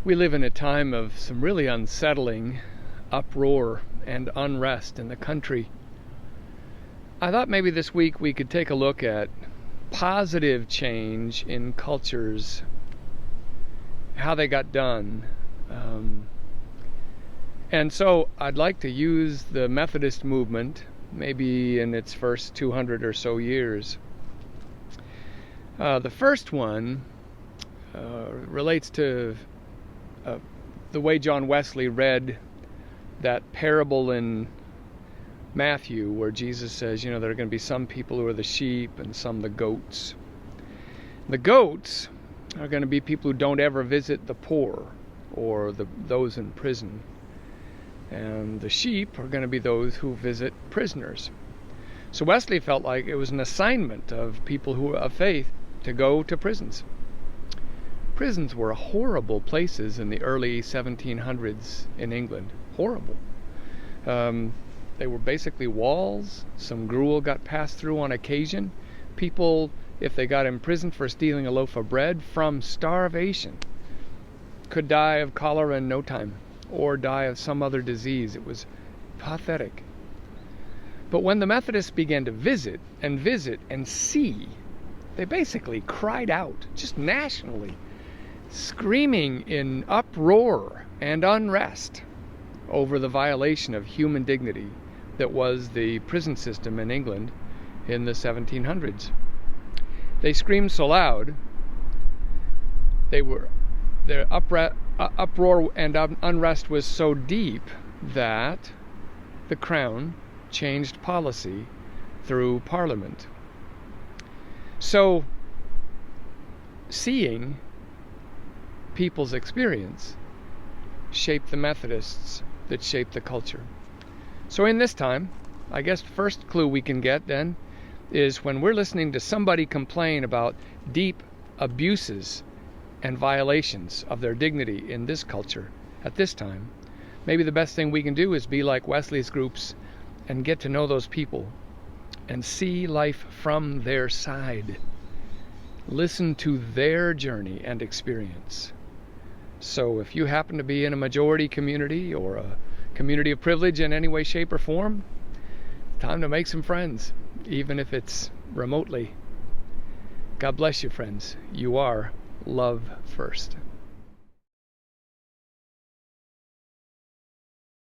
We live in a time of some really unsettling uproar and unrest in the country. I thought maybe this week we could take a look at positive change in cultures, how they got done. And so I'd like to use the Methodist movement, maybe in its first 200 or so years. The first one relates to the way John Wesley read that parable in Matthew where Jesus says, there are going to be some people who are the sheep and some the goats. The goats are going to be people who don't ever visit the poor or those in prison. And the sheep are going to be those who visit prisoners. So Wesley felt like it was an assignment of people who are of faith to go to prisons. Prisons were horrible places in the early 1700s in England. Horrible. They were basically walls. Some gruel got passed through on occasion. People, if they got imprisoned for stealing a loaf of bread from starvation, could die of cholera in no time or die of some other disease. It was pathetic. But when the Methodists began to visit and see, they basically cried out, just nationally, screaming in uproar and unrest over the violation of human dignity that was the prison system in England in the 1700s. They screamed so loud, their uproar and unrest was so deep that the Crown changed policy through Parliament. So, seeing people's experience shaped the Methodists that shaped the culture. So in this time, I guess the first clue we can get then is when we're listening to somebody complain about deep abuses and violations of their dignity in this culture at this time, maybe the best thing we can do is be like Wesley's groups and get to know those people and see life from their side. Listen to their journey and experience. So if you happen to be in a majority community or a community of privilege in any way, shape, or form, time to make some friends, even if it's remotely. God bless you, friends. You are love first.